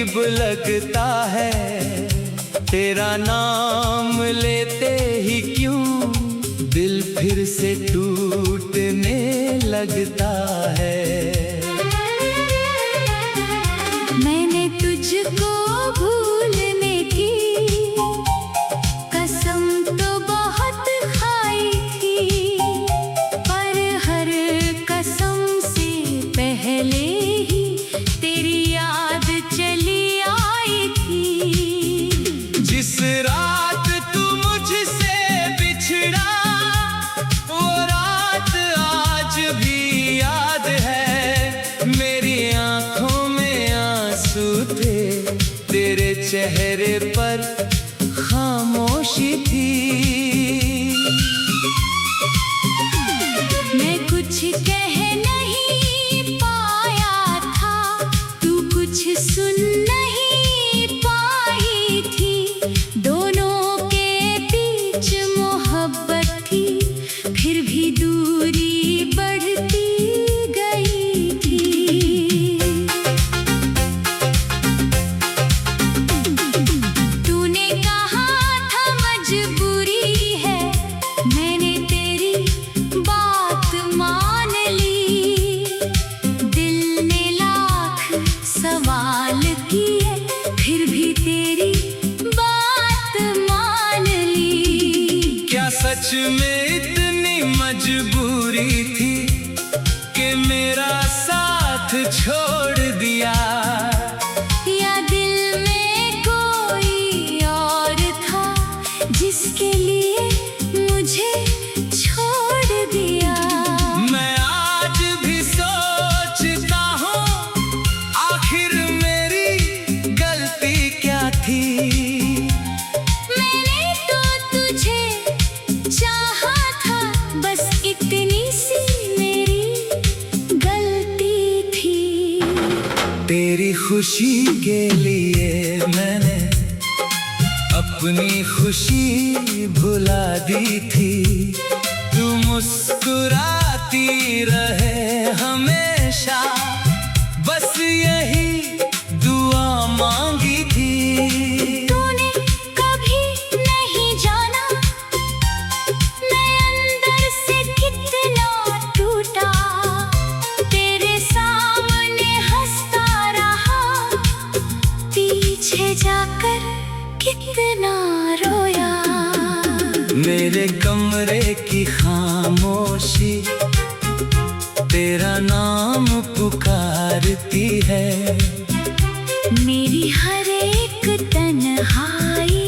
अजीब लगता है, तेरा नाम लेते ही क्यों दिल फिर से टूटने लगता है। मैंने तुझको भूलने की कसम तो बहुत खाई थी, पर हर कसम से पहले ही तेरी याद चली आई थी। जिस रात तू मुझसे बिछड़ा, वो रात आज भी याद है। मेरी आंखों में आंसू थे, तेरे चेहरे पर खामोशी थी। मैं कुछ कह नहीं पाया था, तू कुछ सुन नहीं पाई थी। दोनों के बीच मोहब्बत थी, फिर भी दूरी बढ़ती गई थी। तूने कहा था मजबूरी है, मैंने तेरी बात मान ली। दिल ने लाख सवाल किए, फिर भी तेरी बात मान ली। क्या सच में इतनी मजबूरी थी कि मेरा साथ छोड़ दिया, या दिल में कोई और था जिसके लिए मुझे छोड़ दिया। मैं आज भी सोचता हूँ आखिर मेरी गलती क्या थी। मैंने तो तुझे चाहा था, बस इतनी सी मेरी गलती थी। तेरी खुशी के लिए मैंने अपनी खुशी भुला दी थी। तू मुस्कुराती रहे हमेशा, बस यही दुआ मांगी थी। तूने कभी नहीं जाना मैं अंदर से कितना टूटा, तेरे सामने हंसता रहा, पीछे जाकर कितना रोया। मेरे कमरे की खामोशी तेरा नाम पुकारती है। मेरी हर एक तन्हाई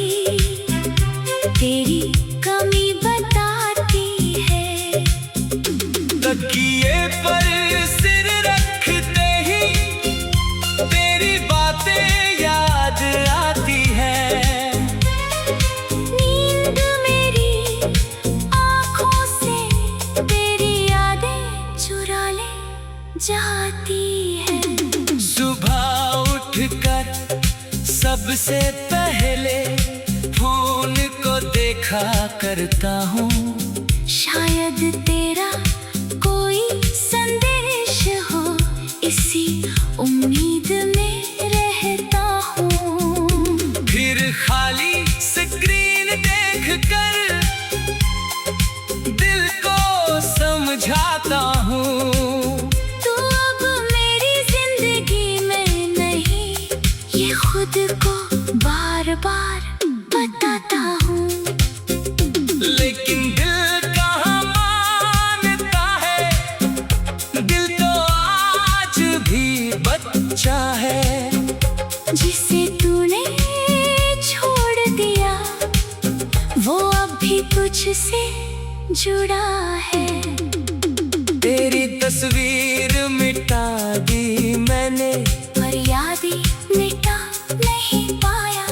तेरी कमी बताती है। तकिए पर सिर रखते ही तेरी बातें याद आती है। नींद मेरी आँखों से तेरी यादें चुरा ले जाती है। सुबह उठकर सबसे पहले फोन को देखा करता हूँ, शायद तेरा कोई संदेश हो, इसी उम्मीद में रहता हूँ। फिर खाली स्क्रीन देखकर दिल को समझाता हूँ। तू अब मेरी जिंदगी में नहीं, ये खुद को बार बार बताता हूँ। लेकिन दिल कहाँ मानता है, दिल तो आज भी बच्चा है। जिसे तूने छोड़ दिया, वो अब भी तुझसे जुड़ा है। तेरी तस्वीर मिटा दी मैंने, पर यादें मिटा नहीं पाया।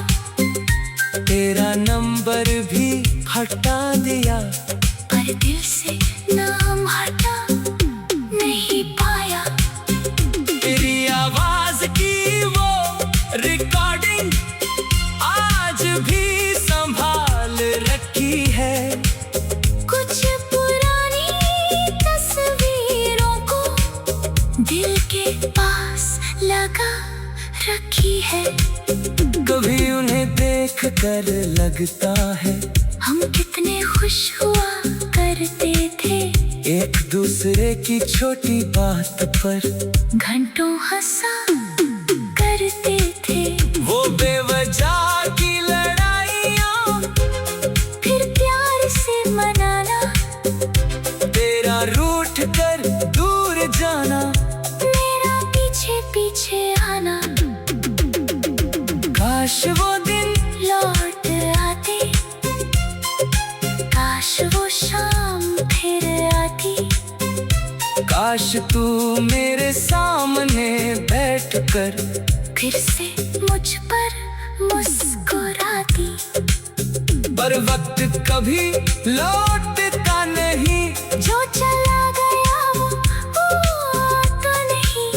तेरा नंबर भी हटा दिया, पर दिल से नाम हटा नहीं पाया। तेरी आवाज की वो रिकॉर्डिंग आज भी संभाल रखी है। कुछ पुरानी तस्वीरों को दिल के पास लगा रखी रखी है। कभी उन्हें देख कर लगता है हम कितने खुश हुआ करते थे, एक दूसरे की छोटी बात पर घंटों हंसा करते थे। वो बेवजह की लड़ाइयाँ फिर प्यार से मनाना, तेरा रूठ कर दूर जाना, मेरा पीछे पीछे आना। काश वो दिन लौट आते, काश वो शाम फिर आती। काश तू मेरे सामने बैठकर फिर से मुझ पर मुस्कुराती। पर वक्त कभी लौटता नहीं, जो चला गया वो आता नहीं।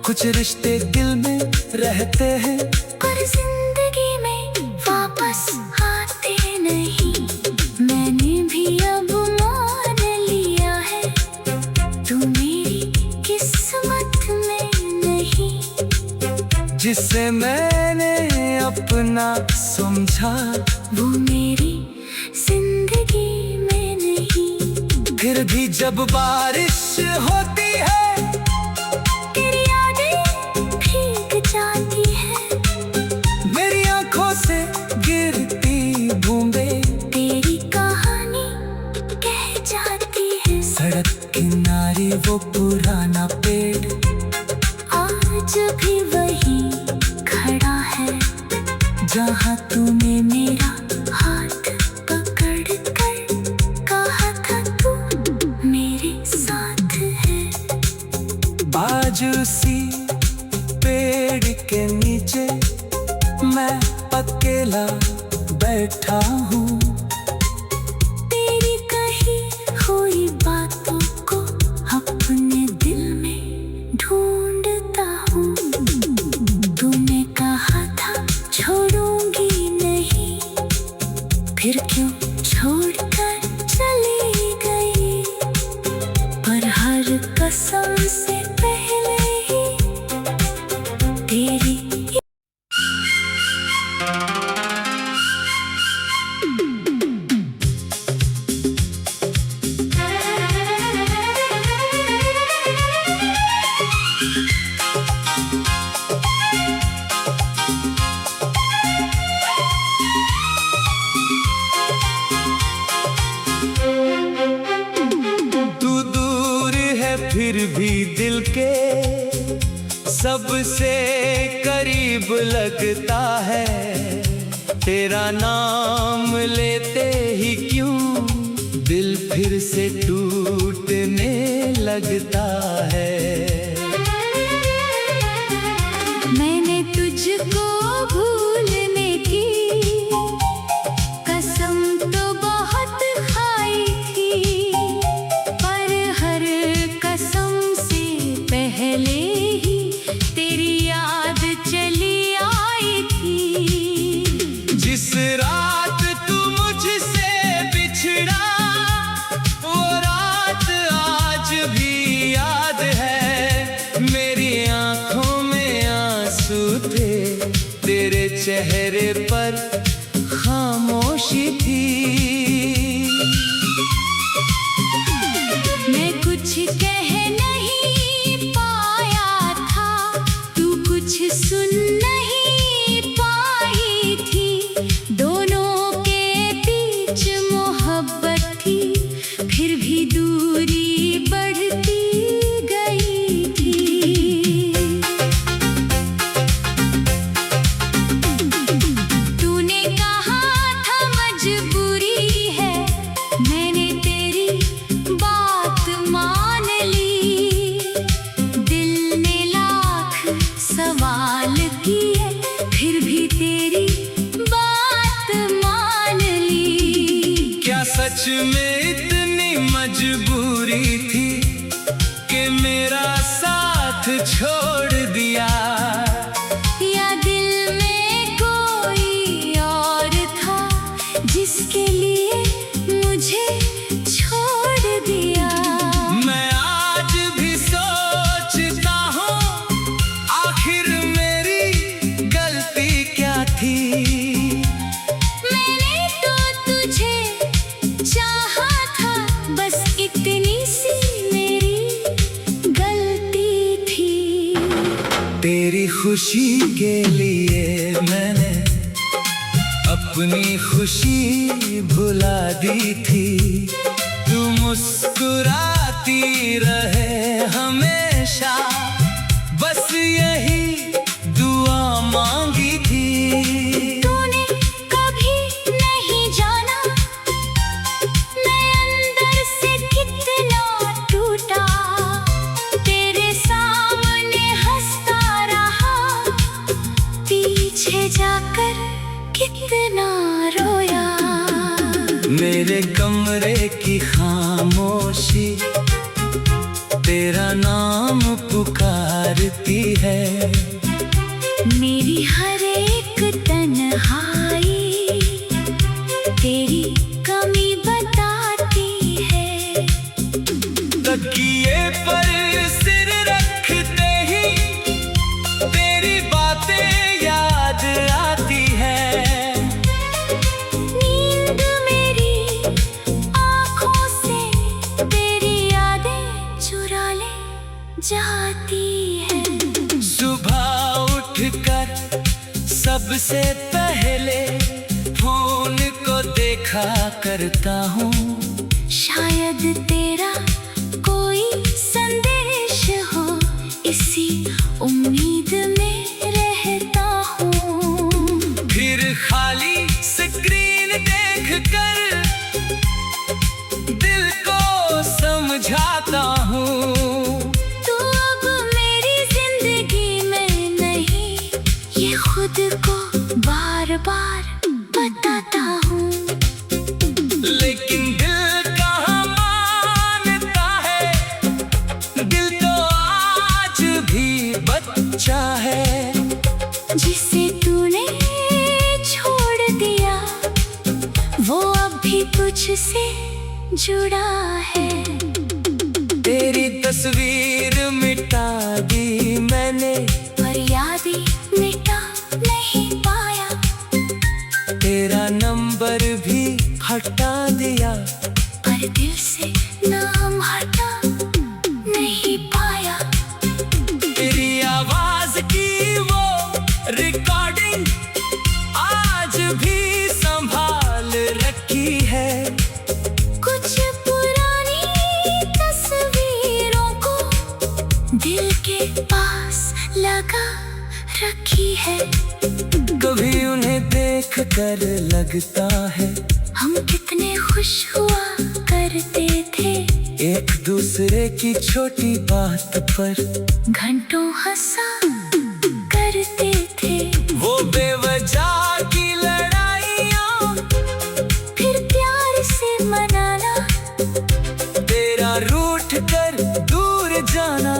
कुछ रिश्ते दिल में रहते हैं, पर जिंदगी में वापस आते नहीं। मैंने भी अब मान लिया है, तू मेरी किस्मत में नहीं। जिसे मैंने अपना समझा वो मेरी जिंदगी में नहीं। फिर भी जब बारिश होती है, तेरी यादें भीग जाती है। मेरी आंखों से गिरती बूंदें तेरी कहानी कह जाती है। सड़क किनारे वो पुराना पेड़ आज भी वही खड़ा है, जहाँ तूने मेरा हाथ पकड़ कर कहा था तू मेरे साथ है। आज उसी पेड़ के नीचे मैं अकेला बैठा हूँ। तेरी कही हुई बातों को अपने दिल में ढूंढता हूँ। तूने कहा था छोड़ूंगी नहीं, फिर क्यों छोड़कर चली गई। पर हर कसम से पहले ही तेरी तू दूर है फिर भी दिल के सबसे करीब लगता है। तेरा नाम लेते ही क्यों दिल फिर से टूटने लगता है। मैंने तुझको भूलने की कसम तो बहुत खाई थी, पर हर कसम से पहले ही तेरी याद चली आई थी। जिस रात तू मुझसे बिछड़ा, वो रात आज भी याद है। मेरी आंखों में आंसू थे, तेरे चेहरे पर खामोशी थी। मैं कुछ कह नहीं पाया था, तू कुछ सुन नहीं पाई थी। दोनों के बीच मोहब्बत थी, फिर भी दूरी बढ़ती गई थी। तूने कहा था मजबूरी है, मैंने तेरी बात मान ली। दिल ने लाख सवाल किए, फिर भी तेरी बात मान ली। क्या सच में इतनी मजबूरी थी कि मेरा साथ छोड़ दिया? या दिल में कोई और था जिसके लिए मुझे छोड़ दिया? मैं आज भी सोचता हूँ, आखिर मेरी खुशी के लिए मैंने अपनी खुशी भुला दी थी। तू मुस्कुराती रहे हमेशा, बस यही दुआ मांगी थी। तूने कभी नहीं जाना मैं अंदर से कितना टूटा, तेरे सामने हंसता रहा, पीछे जाकर कितना रोया। मेरे कमरे की खामोशी तेरा नाम पुकारती है। मेरी हर एक तन्हाई तेरी कमी बताती है। तकिए पर सिर रखते ही तेरी बातें याद आती है। नींद मेरी आँखों से तेरी यादें चुरा ले जाती है। सुबह उठकर सबसे पहले फोन को देखा करता हूँ। शायद तेरा कोई संदेश हो, इसी उम्मीद में रहता हूँ। फिर खाली स्क्रीन देखकर दिल को समझाता हूँ। तू अब मेरी जिंदगी में नहीं, ये खुद को बार बार बताता हूँ। लेकिन दिल कहाँ मानता है, दिल तो आज भी बच्चा है। जिसे तूने छोड़ दिया वो अब भी तुझसे जुड़ा है। तेरी तस्वीर मिटा दी मैंने, पर यादें मिटा नहीं पाया। तेरा नंबर भी हटा दिया, पर दिल से नाम हटा नहीं पाया। तेरी आवाज की वो रिकॉर्डिंग आज भी संभाल रखी है। कुछ पुरानी तस्वीरों को दिल के पास लगा रखी है। कभी उन्हें देख कर लगता है हम कितने खुश हुआ करते थे, एक दूसरे की छोटी बात पर घंटों हंसा करते थे। वो बेवजह की लड़ाइयाँ फिर प्यार से मनाना, तेरा रूठ कर दूर जाना,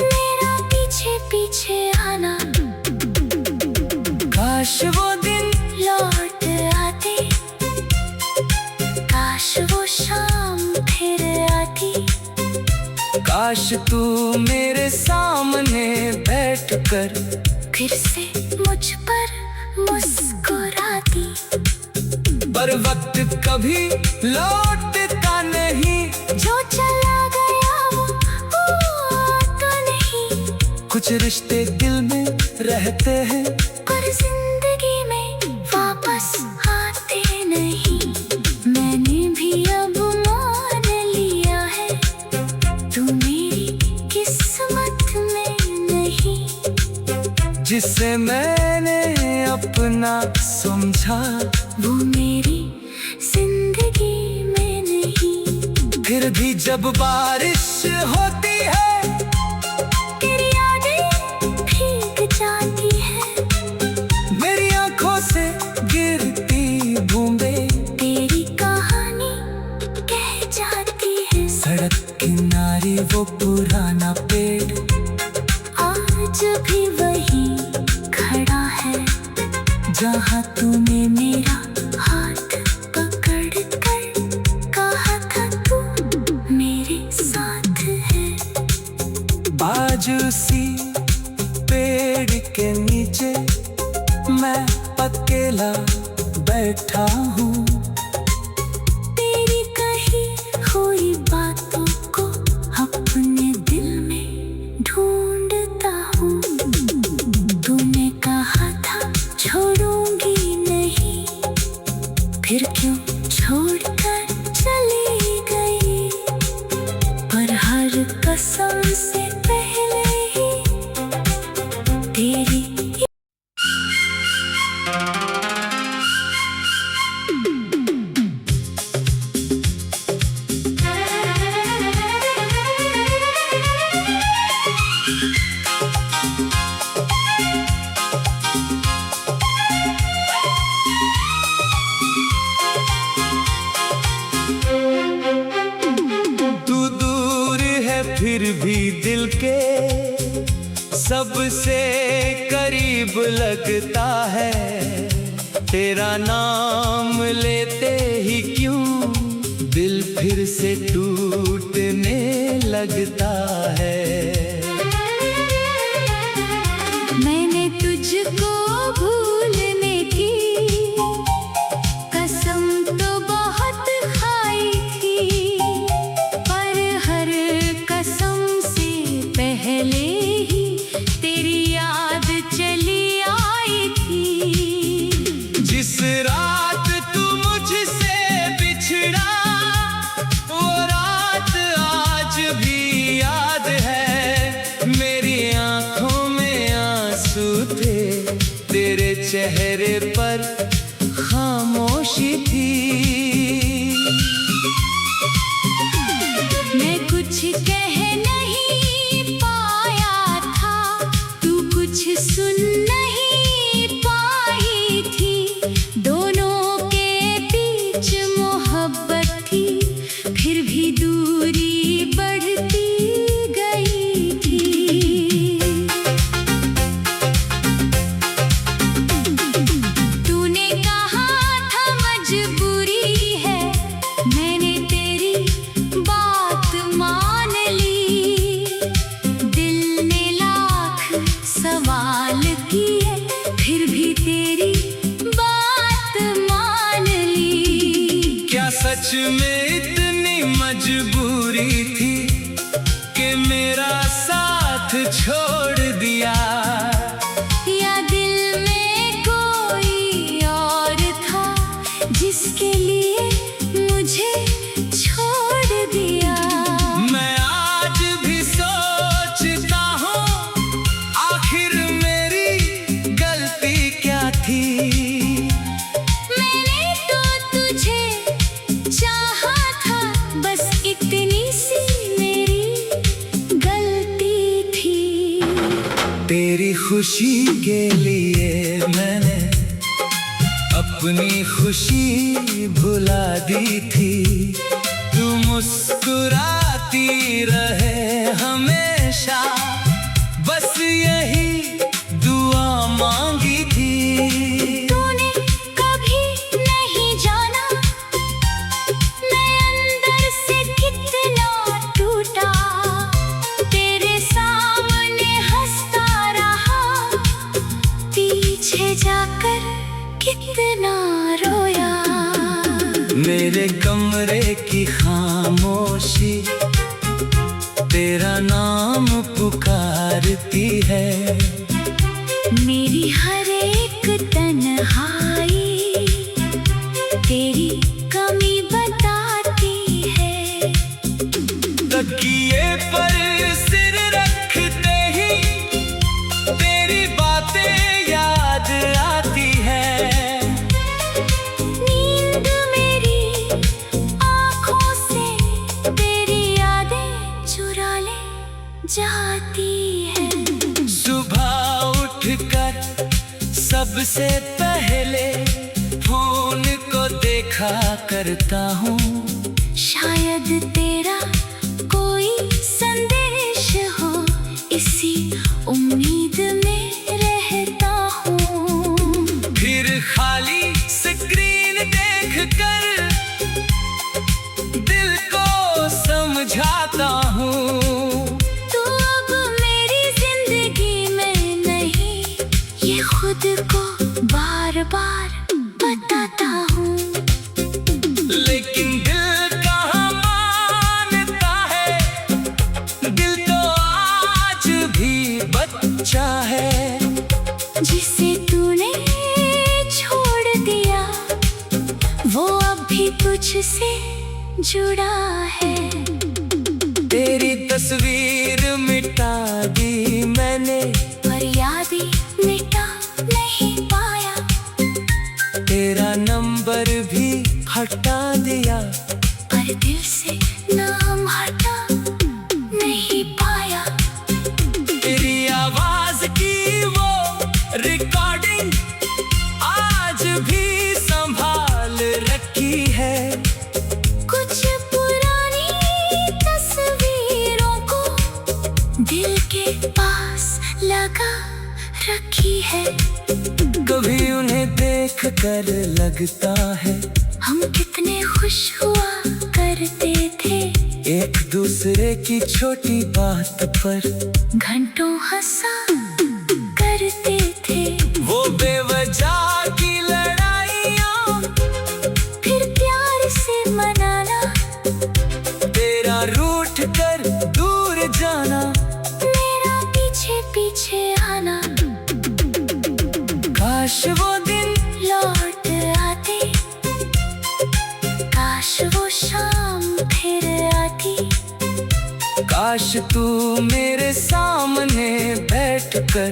मेरा पीछे पीछे आना। काश वो दिन लौट आते, काश वो शाम फिर आती। काश तू मेरे सामने बैठकर फिर से मुझ पर मुस्कुराती। पर वक्त कभी लौटता नहीं, जो चला गया वो आता नहीं। कुछ रिश्ते दिल में रहते हैं, पर जिंदगी में वापस आते नहीं। मैंने भी अब मान लिया है, तू मेरी किस्मत में नहीं। जिसे मैंने अपना समझा वो मेरी जिंदगी में नहीं। फिर भी जब बारिश होती है तेरी यादें भीग जाती है। मेरी आंखों से गिरती बूंदें तेरी कहानी कह जाती है। सड़क किनारे वो पुराना पेड़ आज भी वही खड़ा है, जहाँ तूने मेरा हाथ पकड़ कर कहा था तू मेरे साथ है। आज उसी पेड़ के नीचे मैं अकेला बैठा हूँ। तेरी कही हुई बातों को अपने दिल में ढूंढता हूँ। छोड़ूंगी नहीं, फिर क्यों छोड़कर चली गई। पर हर कसम से पहले ही तेरी फिर भी दिल के सबसे करीब लगता है। तेरा नाम लेते ही क्यों दिल फिर से टूटने लगता है। मैंने तुझको भूलने की कसम तो बहुत खाई थी, पर हर कसम से पहले ही तेरी याद चली आई थी। जिस रात तू मुझसे बिछड़ा वो रात आज भी याद है। मेरी आंखों में आंसू थे, तेरे चेहरे पर खामोशी थी। मैं कुछ कह नहीं पाया था, तू कुछ सुन नहीं पाई थी। दोनों के बीच मोहब्बत थी, फिर भी दूरी बढ़ती गई थी। तूने कहा था मजबूरी है, मैंने तेरी बात मान ली। दिल ने लाख सवाल किए, फिर भी तेरी बात मान ली। क्या सच में इतनी मजबूरी थी कि मेरा साथ छोड़ दिया। या दिल में कोई और था जिसके लिए मुझे छोड़ दिया। मैं आज भी सोचता हूँ आखिर मेरी गलती क्या थी। मैंने तो तुझे चाहा था, बस इतनी सी मेरी गलती थी। तेरी खुशी के लिए मैंने अपनी खुशी भुला दी थी। तू मुस्कुराती रहे हमेशा, बस यही दुआ मांगी थी। तूने कभी नहीं जाना मैं अंदर से कितना टूटा। तेरे सामने हंसता रहा, पीछे जाकर कितना रोया। मेरे कमरे की खामोशी तेरा नाम पुकारती है। मेरी हर एक तन्हाई तेरी कमी बताती है। तकिए पर सिर रखते ही तेरी बातें याद आती है। नींद मेरी आँखों से तेरी यादें चुरा ले जाती है। सुबह उठकर सबसे पहले फोन को देखा करता हूँ। शायद तेरा कोई संदेश हो, इसी उम्मीद में रहता हूँ। फिर खाली स्क्रीन देखकर दिल को समझाता हूँ। तू अब मेरी जिंदगी में नहीं, ये खुद को बार बार बताता हूँ। लेकिन दिल कहाँ मानता है, दिल तो आज भी बच्चा है। जिसे तूने मुझसे जुड़ा है। तेरी तस्वीर मिटा दी मैंने, पर यादें मिटा नहीं पाया। तेरा नंबर भी हटा दिया, पर दिल से नाम हटा नहीं पाया। तेरी आवाज की वो रिकॉर्डिंग आज भी संभाल रखी है। कुछ पुरानी तस्वीरों को दिल के पास लगा रखी है। कभी उन्हें देख कर लगता है हम कितने खुश हुआ करते थे। एक दूसरे की छोटी बात पर घंटों हंसा करते थे। वो बेवजह की लड़ाइयाँ फिर प्यार से मनाना, तेरा रूठ कर दूर जाना, मेरा पीछे पीछे आना। काश वो दिन लौट आते, काश वो शाम फिर आती। काश तू मेरे सामने बैठकर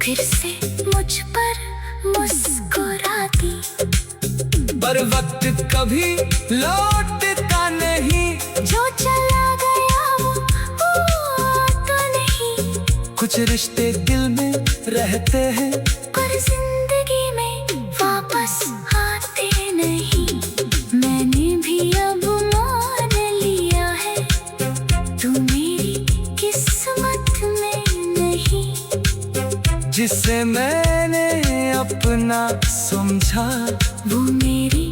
फिर से मुझ पर मुस्कुराती। पर वक्त कभी लौटता नहीं, जो चला गया वो आता नहीं। कुछ रिश्ते दिल में रहते हैं, पर जिंदगी में वापस आते नहीं। मैंने भी अब मान लिया है, तू मेरी किस्मत में नहीं। जिसे मैंने अपना समझा वो मेरी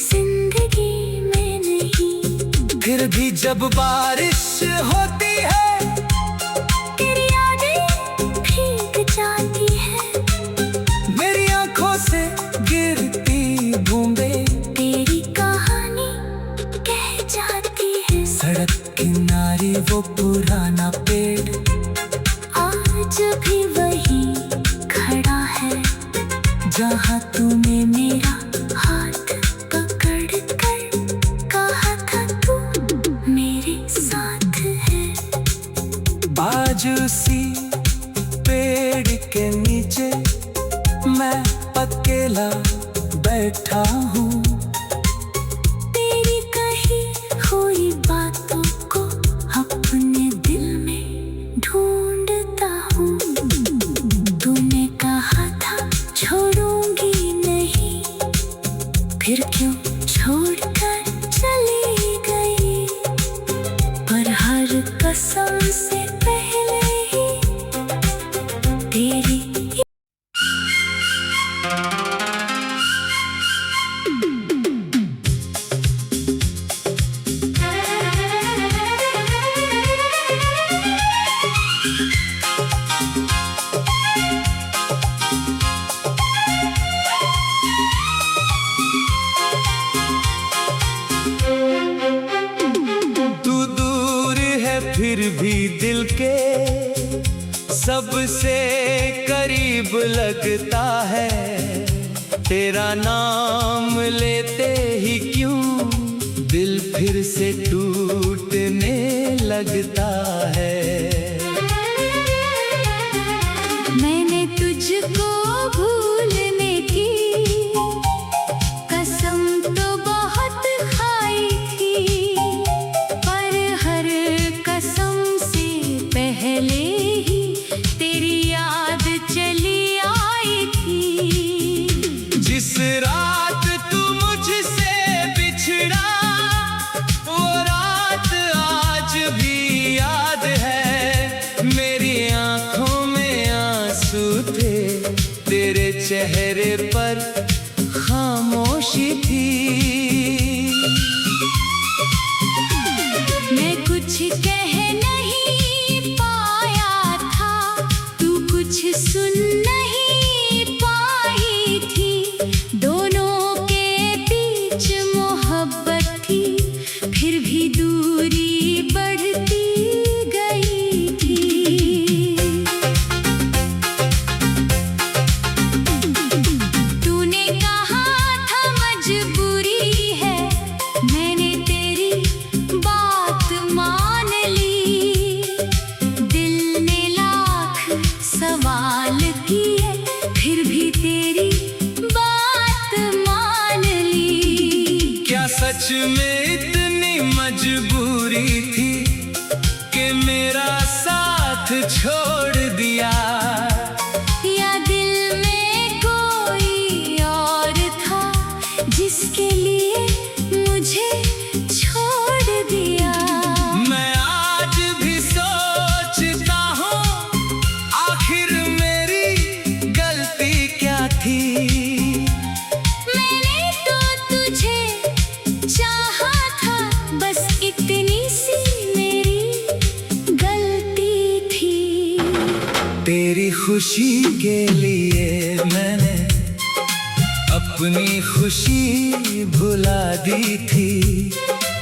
जिंदगी में नहीं। फिर भी जब बारिश होती है, तेरी यादें भीग जाती है। मेरी आंखों से गिरती बूंदें तेरी कहानी कह जाती है। सड़क किनारे वो पुराना पेड़ आज भी वही खड़ा है, जहाँ तूने मेरा हाथ पकड़ कर कहा था तू मेरे साथ है। आज उसी पेड़ के नीचे मैं अकेला बैठा हूँ। तेरी कही हुई बातों को अपने दिल में ढूंढता हूँ। तूने कहा था छोड़ूंगी नहीं, फिर क्यों छोड़कर चली गई। पर हर कसम से पहले ही तेरी तू दूर है फिर भी दिल के सबसे करीब लगता है। तेरा नाम लेते ही क्यों दिल फिर से टूटने लगता है। मैंने तुझको भूलने की कसम तो बहुत खाई थी। पर हर कसम से पहले ही तेरी याद चली आई थी। जिस रात तू मुझसे बिछड़ा, वो रात आज भी याद है। मेरी आंखों में आंसू थे, तेरे चेहरे पर खामोशी थी। मैं कुछ कह नहीं पाया था, तू कुछ सुन नहीं पाई थी। दोनों के बीच मोहब्बत थी, फिर भी दूरी बढ़ती गई थी। तूने कहा था मजबूरी सच में इतनी मजबूरी थी कि मेरा साथ छोड़ दिया, या दिल में कोई और था जिसके लिए मुझे छोड़ दिया। मैं आज भी सोचता हूँ आखिर मेरी गलती क्या थी। मैंने तो तुझे चाहा था, बस इतनी सी मेरी गलती थी। तेरी खुशी के लिए मैंने अपनी खुशी भुला दी थी।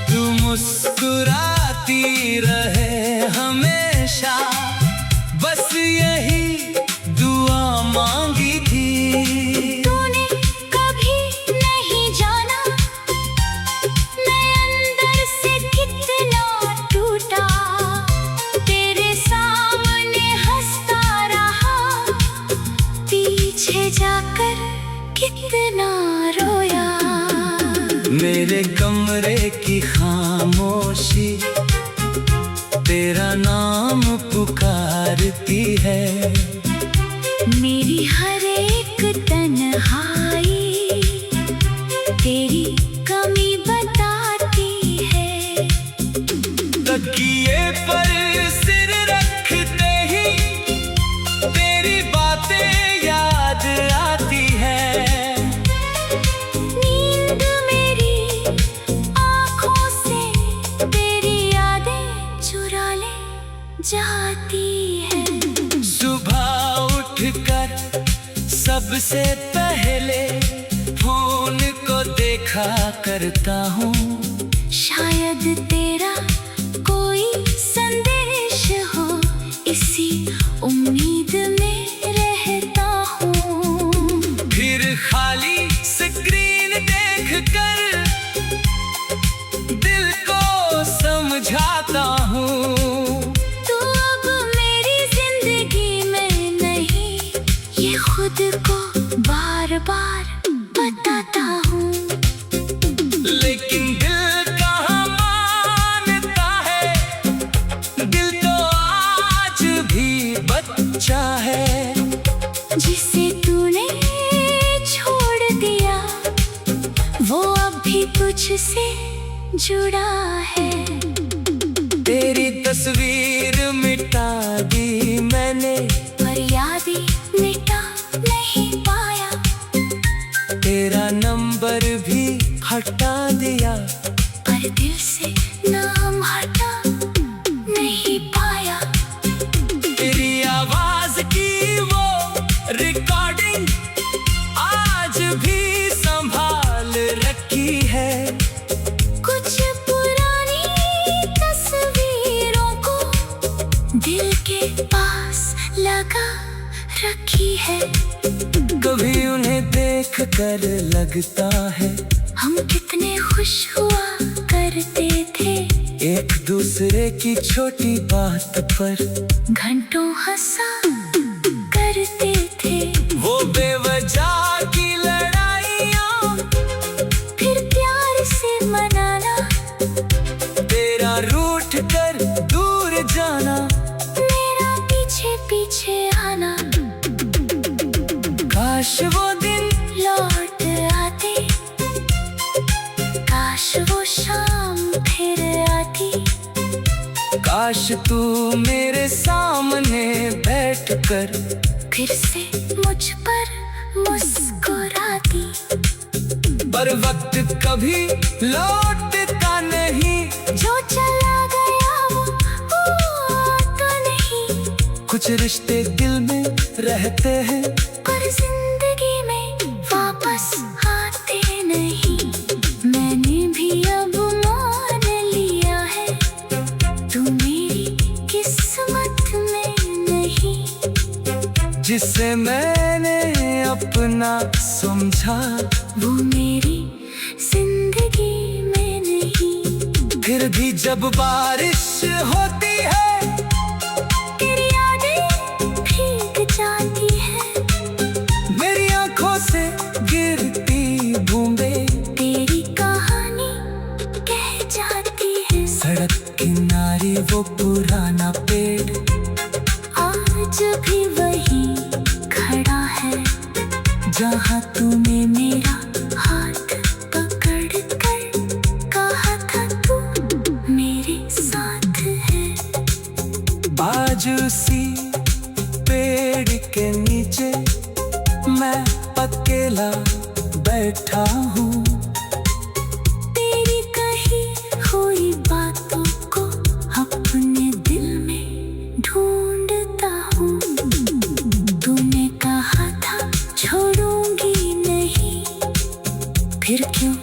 तू मुस्कुराती रहे हमेशा, बस यही दुआ मांगी थी। तूने कभी नहीं जाना मैं अंदर से कितना टूटा, तेरे सामने हंसता रहा, पीछे जाकर कितना रोया। मेरे कमरे की खामोशी तेरा नाम पुकारती है। मेरी हर एक तन्हाई तेरी कमी बताती है। तकिए पर सिर रखते ही तेरी बातें याद आती है। नींद मेरी आँखों से तेरी यादें चुरा ले जाती है। सुबह उठकर सबसे पहले फोन को देखा करता हूँ। शायद तेरा कोई संदेश हो, इसी उम्मीद में रहता हूँ। फिर खाली स्क्रीन देखकर दिल को समझाता हूँ। तू अब मेरी जिंदगी में नहीं, ये खुद को बार बार बताता हूँ। लेकिन दिल कहाँ मानता है, दिल तो आज भी बच्चा है। जिसे तूने छोड़ दिया वो अब भी तुझसे जुड़ा है। तेरी तस्वीर मिटा दी मैंने, पर यादें मिटा नहीं पाया। तेरा नंबर भी हटा दिया, पर दिल से नाम हटा नहीं पाया। तेरी आवाज की वो रिकॉर्डिंग आज भी संभाल रखी है। कुछ पुरानी तस्वीरों को दिल के पास लगा रखी है। कभी उन्हें देख कर लगता है हम कितने खुश हुआ करते थे, एक दूसरे की छोटी बात पर घंटों हंसा करते थे। वो बेवजह की लड़ाइयाँ फिर प्यार से मनाना, तेरा रूठ कर दूर जाना, मेरा पीछे पीछे आना। काश वो दिन लौट आते, काश वो शाम फिर आती। काश तू मेरे सामने बैठकर फिर से मुझ पर मुस्कुराती। पर वक्त कभी लौटता नहीं, जो चला गया वो आता नहीं। कुछ रिश्ते दिल में रहते हैं, पर जिंदगी में वापस आते नहीं। मैंने भी अब मान लिया है, तू मेरी किस्मत में नहीं। जिसे मैंने अपना समझा वो मेरी जिंदगी में नहीं। फिर भी जब बारिश होती है तेरी यादें भीग जाती है। मेरी आंखों से गिरती बूंदें, तेरी कहानी वो पुराना पेड़ आज भी वही खड़ा है, जहाँ तूने मेरा हाथ पकड़ कर कहा था तू मेरे साथ है। आज उसी पेड़ के नीचे मैं अकेला बैठा हूँ। तेरी कही हुई बातों को अपने दिल में ढूंढता हूँ। तूने कहा था छोड़ूंगी नहीं, फिर क्यों